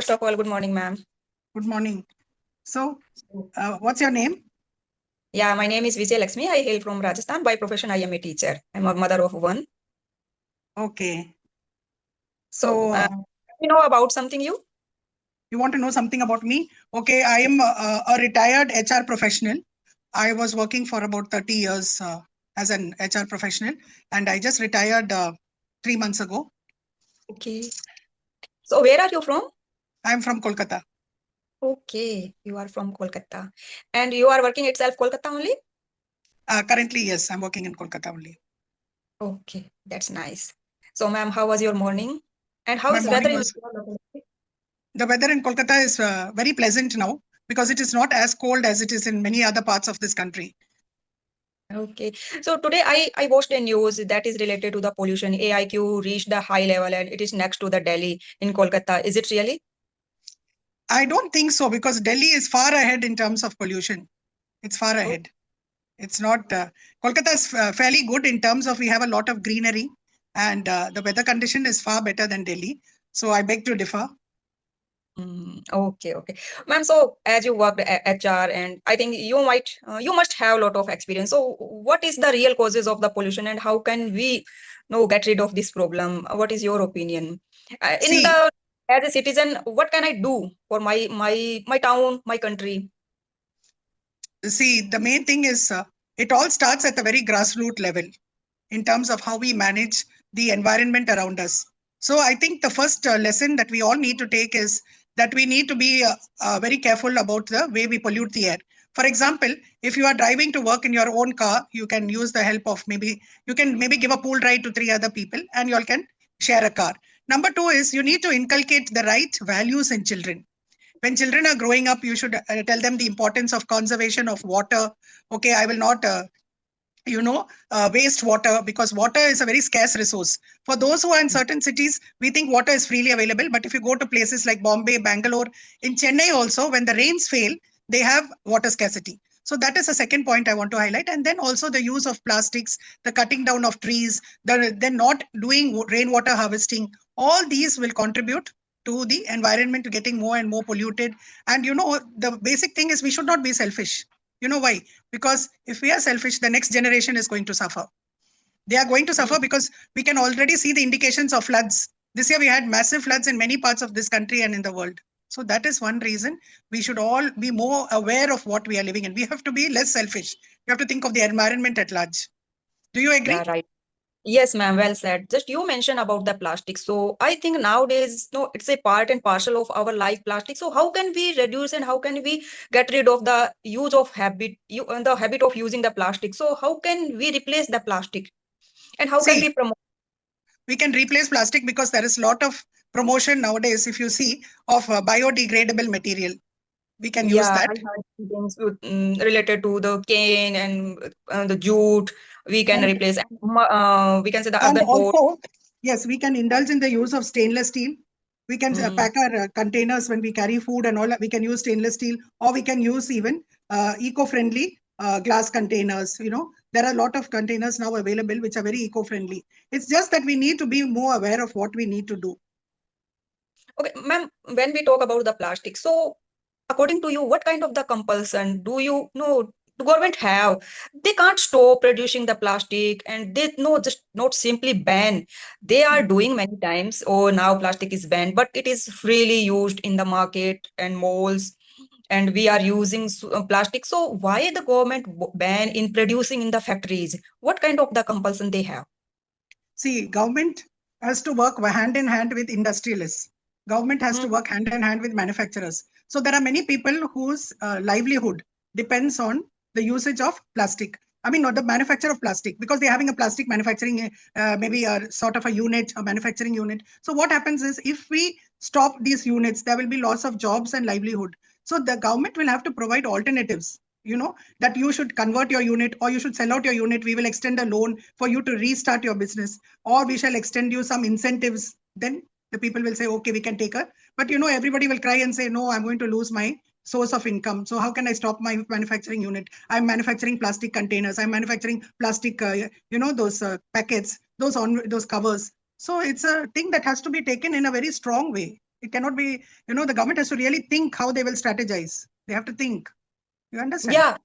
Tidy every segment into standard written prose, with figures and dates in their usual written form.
First of all, good morning, ma'am. Good morning. So, what's your name? Yeah, my name is Vijay Laxmi. I hail from Rajasthan. By profession, I am a teacher. I'm a mother of one. Okay. So, So, you know about something you? you want to know something about me? Okay, I am a retired HR professional. I was working for about 30 years as an HR professional, and I just retired 3 months ago. Okay. So, where are you from? I'm from Kolkata. Okay, you are from Kolkata. And you are working itself Kolkata only? Currently, yes, I'm working in Kolkata only. Okay, that's nice. So, ma'am, how was your morning? And how My is weather morning in was, your locality? the weather in Kolkata is very pleasant now because it is not as cold as it is in many other parts of this country. Okay. So today I watched a news that is related to the pollution. AIQ reached the high level and it is next to the Delhi in Kolkata. Is it really? I don't think so because Delhi is far ahead in terms of pollution. It's far ahead. It's not. Kolkata is fairly good in terms of we have a lot of greenery and the weather condition is far better than Delhi. So I beg to differ. Okay, okay. Ma'am, so as you worked at HR and I think you must have a lot of experience. So what is the real causes of the pollution and how can we get rid of this problem? What is your opinion? In See, the as a citizen, what can I do for my town, my country? the main thing is it all starts at the very grassroots level in terms of how we manage the environment around us. So I think the first lesson that we all need to take is that we need to be very careful about the way we pollute the air. For example, if you are driving to work in your own car, you can use the help of maybe give a pool ride to 3 other people and you all can share a car. Number two is you need to inculcate the right values in children. When children are growing up, you should tell them the importance of conservation of water. Okay, I will not waste water because water is a very scarce resource. For those who are in certain cities, we think water is freely available. But if you go to places like Bombay, Bangalore, in Chennai also, when the rains fail, they have water scarcity. So that is the second point I want to highlight. And then also the use of plastics, the cutting down of trees, then not doing rainwater harvesting. All these will contribute to the environment getting more and more polluted. And the basic thing is we should not be selfish. You know why? Because if we are selfish, the next generation is going to suffer. They are going to suffer because we can already see the indications of floods. This year we had massive floods in many parts of this country and in the world. So that is one reason we should all be more aware of what we are living in. We have to be less selfish. We have to think of the environment at large. Do you Yeah, agree? right. Yes, ma'am, well said. Just you mentioned about the plastic. So I think nowadays, no, it's a part and parcel of our life, plastic. So how can we reduce and how can we get rid of the use of the habit of using the plastic? So how can we replace the plastic and how can See, we promote? we can replace plastic because there is a lot of promotion nowadays, if you see, of biodegradable material. We can use Yeah, I that. heard things related to the cane and the jute. We can And replace, and we can say the And earthen pot. also, yes, we can indulge in the use of stainless steel. We can Mm, pack our containers when we carry food and all. We can use stainless steel, or we can use even eco-friendly glass containers. There are a lot of containers now available which are very eco-friendly. It's just that we need to be more aware of what we need to do. Okay, ma'am, when we talk about the plastic, so according to you, what kind of the compulsion do you know the government have? They can't stop producing the plastic and they no just not simply ban. They are doing many times, oh now plastic is banned, but it is freely used in the market and malls and we are using plastic. So why the government ban in producing in the factories? What kind of the compulsion they have? See, government has to work hand in hand with industrialists. Government has to Hmm. work hand in hand with manufacturers. So there are many people whose livelihood depends on the usage of plastic. I mean, not the manufacture of plastic, because they're having a plastic manufacturing, maybe a sort of a unit, a manufacturing unit. So what happens is if we stop these units, there will be loss of jobs and livelihood. So the government will have to provide alternatives, that you should convert your unit or you should sell out your unit. We will extend a loan for you to restart your business, or we shall extend you some incentives. Then the people will say, okay, we can take her. But everybody will cry and say, no, I'm going to lose my source of income. So how can I stop my manufacturing unit? I'm manufacturing plastic containers. I'm manufacturing plastic, those packets, those covers. So it's a thing that has to be taken in a very strong way. It cannot be, the government has to really think how they will strategize. They have to think. You understand? Yeah.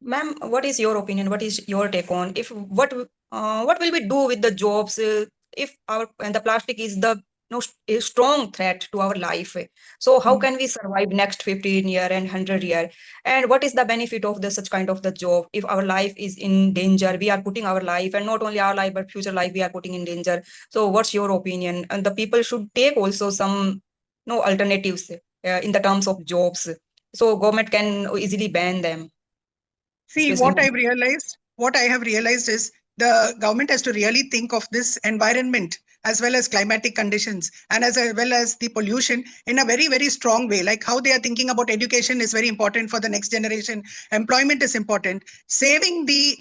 Ma'am, what is your opinion? What is your take on if what will we do with the jobs if our and the plastic is the a strong threat to our life? So how Mm. can we survive next 15 year and 100 year? And what is the benefit of the such kind of the job if our life is in danger? We are putting our life and not only our life but future life we are putting in danger. So what's your opinion? And the people should take also some no alternatives in the terms of jobs. So government can easily ban them See, especially what I have realized is the government has to really think of this environment as well as climatic conditions and as well as the pollution in a very, very strong way. Like how they are thinking about education is very important for the next generation. Employment is important. Saving the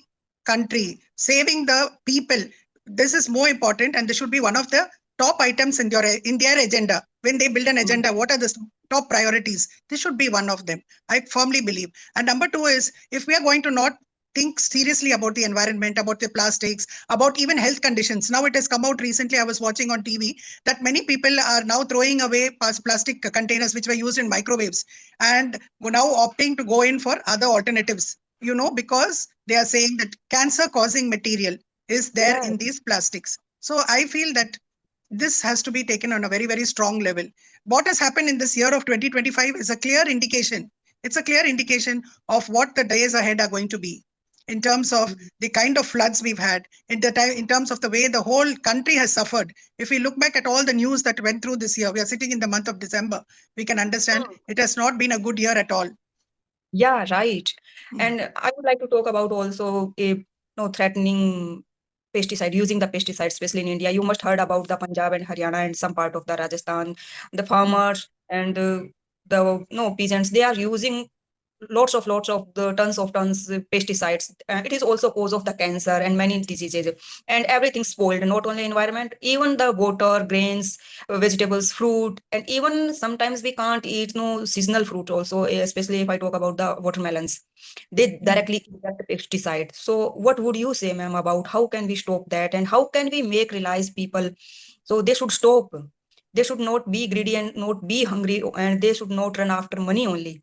country, saving the people. This is more important, and this should be one of the top items in their agenda. When they build an agenda, what are the top priorities? This should be one of them. I firmly believe. And number two is, if we are going to not think seriously about the environment, about the plastics, about even health conditions. Now it has come out recently, I was watching on TV, that many people are now throwing away plastic containers which were used in microwaves and now opting to go in for other alternatives, because they are saying that cancer causing material is there Yeah, in these plastics. So I feel that this has to be taken on a very, very strong level. What has happened in this year of 2025 is a clear indication. It's a clear indication of what the days ahead are going to be in terms of the kind of floods we've had, in terms of the way the whole country has suffered. If we look back at all the news that went through this year, we are sitting in the month of December, we can understand it has not been a good year at all. yeah, right. And I would like to talk about also a no threatening pesticide, using the pesticide, especially in India. You must heard about the Punjab and Haryana and some part of the Rajasthan. The farmers and the no peasants, they are using lots of the tons of tons pesticides. It is also cause of the cancer and many diseases, and everything spoiled, not only environment, even the water, grains, vegetables, fruit, and even sometimes we can't eat no seasonal fruit also, especially if I talk about the watermelons, they directly eat that pesticide. So what would you say, ma'am, about how can we stop that and how can we make realize people so they should stop, they should not be greedy and not be hungry, and they should not run after money only.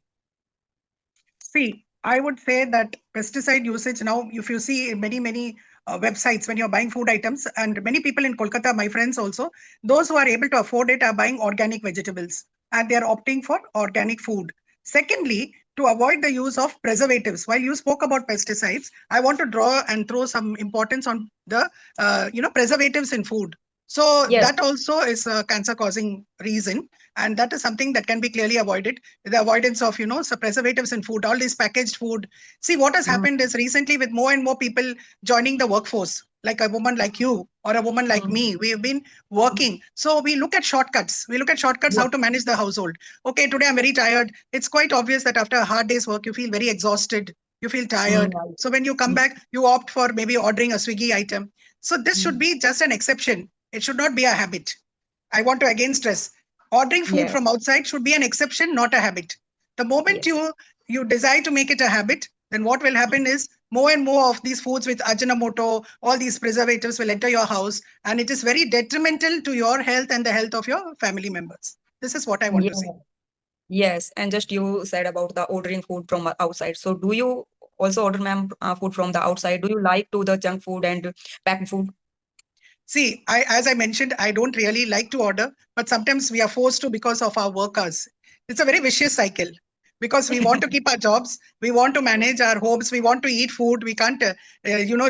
See, I would say that pesticide usage now, if you see in many, many websites when you're buying food items, and many people in Kolkata, my friends also, those who are able to afford it are buying organic vegetables and they are opting for organic food. Secondly, to avoid the use of preservatives. While you spoke about pesticides, I want to draw and throw some importance on the preservatives in food. So Yes. that also is a cancer causing reason, and that is something that can be clearly avoided. The avoidance of some preservatives in food, all this packaged food. See, what has Mm, happened is recently with more and more people joining the workforce, like a woman like you or a woman like mm, me, we have been working, so we look at shortcuts. We look at shortcuts yes. how to manage the household. Okay, today I'm very tired. It's quite obvious that after a hard day's work you feel very exhausted, you feel tired. Right. So when you come Mm, back, you opt for maybe ordering a Swiggy item. So this should mm, be just an exception. It should not be a habit. I want to again stress, ordering food yes. from outside should be an exception, not a habit. The moment Yes. you decide to make it a habit, then what will happen is more and more of these foods with ajinomoto, all these preservatives will enter your house, and it is very detrimental to your health and the health of your family members. This is what I want to say. Yeah. Yes. And just you said about the ordering food from outside. So do you also order, ma'am, food from the outside? Do you like to the junk food and packed food? See, as I mentioned, I don't really like to order, but sometimes we are forced to because of our work hours. It's a very vicious cycle because we want to keep our jobs, we want to manage our homes, we want to eat food, we can't,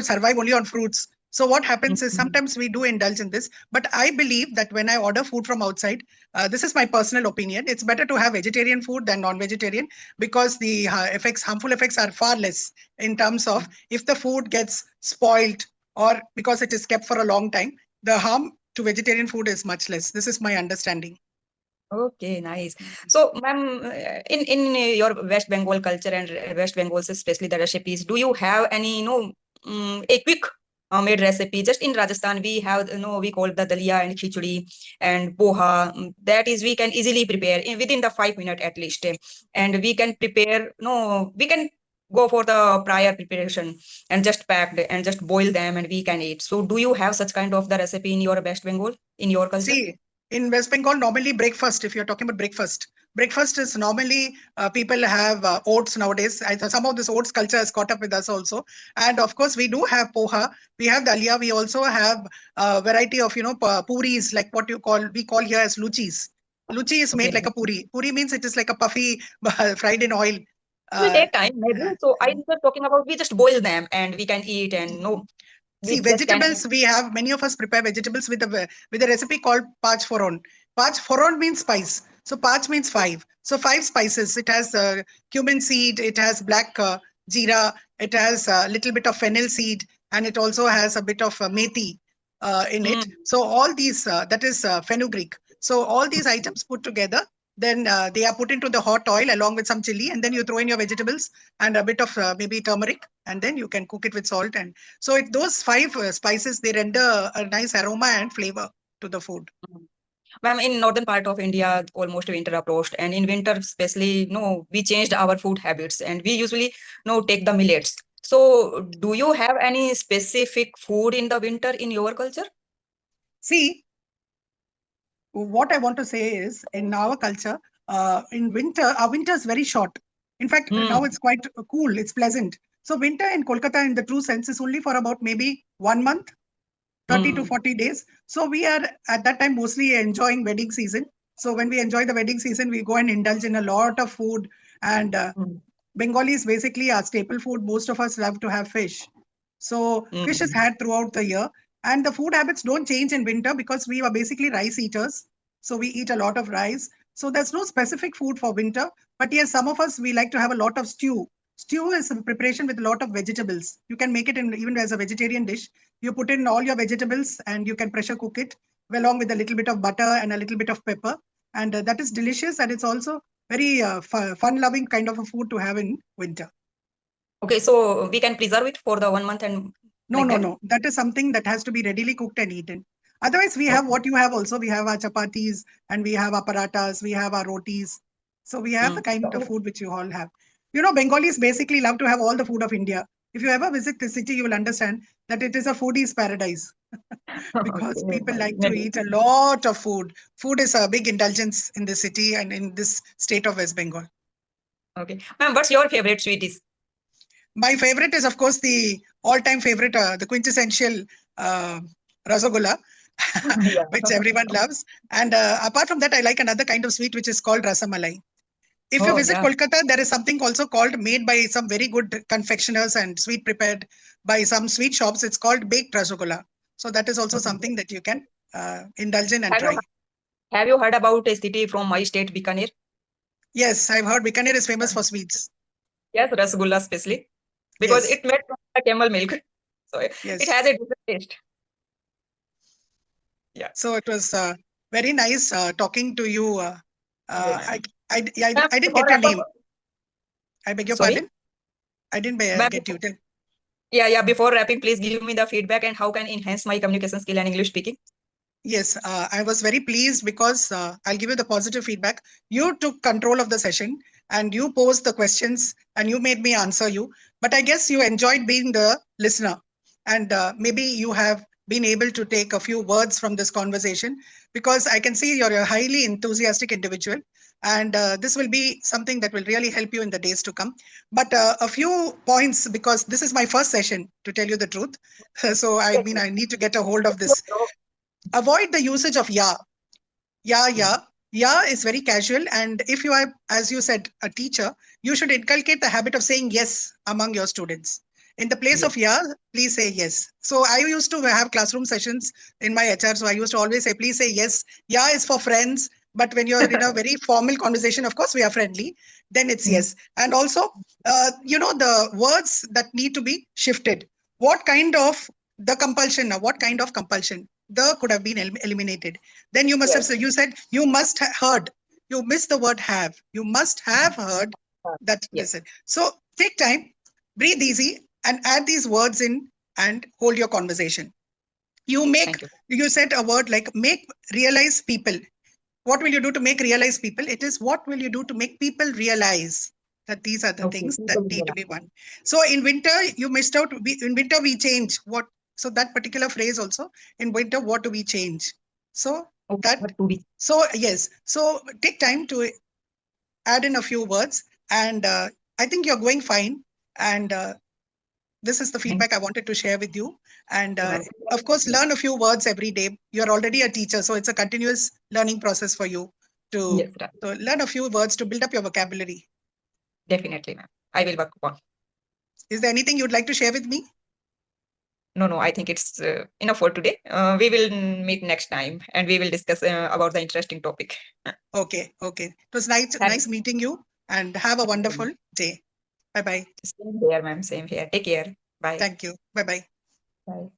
survive only on fruits. So what happens is Mhm. sometimes we do indulge in this, but I believe that when I order food from outside, this is my personal opinion. It's better to have vegetarian food than non-vegetarian because the harmful effects are far less in terms of if the food gets spoiled or because it is kept for a long time, the harm to vegetarian food is much less. This is my understanding. Okay, nice. So, ma'am, in your West Bengal culture and West Bengal, especially the recipes, do you have any, a quick made recipe? Just in Rajasthan, we have, we call the dalia and khichdi and poha. That is, we can easily prepare in within the 5 minutes at least, and we can prepare. No, we can go for the prior preparation and just packed and just boil them and we can eat. So, do you have such kind of the recipe in your West Bengal in your culture? See, In West Bengal, normally breakfast, if you're talking about breakfast is normally people have oats nowadays. Some of this oats culture has caught up with us also. And of course, we do have poha. We have dalia. We also have a variety of, puris, like what we call here as luchis. Luchi is made Okay. like a puri. Puri means it is like a puffy, fried in oil. It will Uh, take time, maybe. So I was talking about we just boil them and we can eat and no, we See, just can. vegetables, we have many of us prepare vegetables with a recipe called pach foron. Pach foron means spice. So pach means five. So five spices. It has cumin seed, it has black jeera, it has a little bit of fennel seed, and it also has a bit of methi in it. Mm. So all these, that is fenugreek. So all these items put together, then they are put into the hot oil along with some chili, and then you throw in your vegetables and a bit of maybe turmeric, and then you can cook it with salt. And so those five spices, they render a nice aroma and flavor to the food. Mm. Ma'am, in northern part of India, almost winter approached, and in winter, especially, no, we changed our food habits, and we usually, no, take the millets. So, do you have any specific food in the winter in your culture? See, what I want to say is in our culture, in winter, our winter is very short. In fact, now Hmm. it's quite cool, it's pleasant. So, winter in Kolkata, in the true sense, is only for about maybe 1 month, 30 to Hmm. 40 days. So, we are at that time mostly enjoying wedding season. So, when we enjoy the wedding season, we go and indulge in a lot of food. And Hmm. Bengalis basically our staple food. Most of us love to have fish. So fish is Hmm. had throughout the year. And the food habits don't change in winter because we are basically rice eaters. So we eat a lot of rice. So there's no specific food for winter. But yes, some of us, we like to have a lot of stew. Stew is a preparation with a lot of vegetables. You can make it in even as a vegetarian dish. You put in all your vegetables and you can pressure cook it along with a little bit of butter and a little bit of pepper. And that is delicious. And it's also very fun-loving kind of a food to have in winter. Okay, so we can preserve it for the 1 month and No, like no, that? no. That is something that has to be readily cooked and eaten. Otherwise, we have Okay. what you have also. We have our chapatis and we have our paratas, we have our rotis. So we have the Hmm. kind of food which you all have. Bengalis basically love to have all the food of India. If you ever visit the city, you will understand that it is a foodie's paradise because Okay, people like to maybe. eat a lot of food. Food is a big indulgence in the city and in this state of West Bengal. Okay. Ma'am, what's your favorite sweet dish? My favorite is, of course, the all-time favorite, the quintessential uh, Rasagolla, Yeah. which everyone loves. And apart from that, I like another kind of sweet, which is called Rasamalai. If you Oh, visit yeah. Kolkata, there is something also called made by some very good confectioners and sweet prepared by some sweet shops. It's called baked Rasagolla. So that is also Okay. something that you can indulge in and Have you try. have you heard about a city from my state, Bikaner? Yes, I've heard Bikaner is famous for sweets. Yes, rasgulla especially because Yes, it made from the camel milk, so it yes. has a different taste. Yeah. So it was very nice talking to you. Okay, I, ma'am. I, Ma'am, I didn't before get your wrap up, name. I beg your sorry, pardon. I didn't ma'am. get you. Yeah, yeah. Before wrapping, please give me the feedback and how can enhance my communication skill and English speaking. Yes, I was very pleased because I'll give you the positive feedback. You took control of the session and you posed the questions and you made me answer you. But I guess you enjoyed being the listener. And maybe you have been able to take a few words from this conversation because I can see you're a highly enthusiastic individual. And this will be something that will really help you in the days to come. But a few points because this is my first session, to tell you the truth. So, I Yes, mean, yes. I need to get a hold of No, this. no. Avoid the usage of yeah. Yeah, Mm. yeah. Yeah is very casual. And if you are, as you said, a teacher, you should inculcate the habit of saying yes among your students. In the place Yes. of yeah, please say yes. So I used to have classroom sessions in my HR. So I used to always say, please say yes. Yeah is for friends. But when you're in a very formal conversation, of course, we are friendly, then it's Mm. yes. And also, the words that need to be shifted. What kind of the compulsion now? What kind of compulsion? The could have been eliminated. Then you must have Yes. said, you said you must have heard. You missed the word have. You must have heard that Yes. listen. So take time, breathe easy, and add these words in and hold your conversation. Thank you. You said a word like make realize people. What will you do to make realize people? It is what will you do to make people realize that these are the Okay. things that People need to will be one. So in winter, you missed out. In winter, we change what. So that particular phrase also in winter, what do we change? So That But to be so yes. So take time to add in a few words, and I think you're going fine. And this is the thank feedback I wanted to share with you. And you, ma'am. of course, learn a few words every day. You're already a teacher, so it's a continuous learning process for you to, Yes, right. to learn a few words to build up your vocabulary. Definitely, ma'am. I will work on. Is there anything you'd like to share with me? No, I think it's enough for today. We will meet next time and we will discuss about the interesting topic. Okay, okay. It was nice Thanks. meeting you, and have a wonderful day. Bye bye. Same here, ma'am. Same here. Take care. Bye. Thank you. Bye bye. Bye.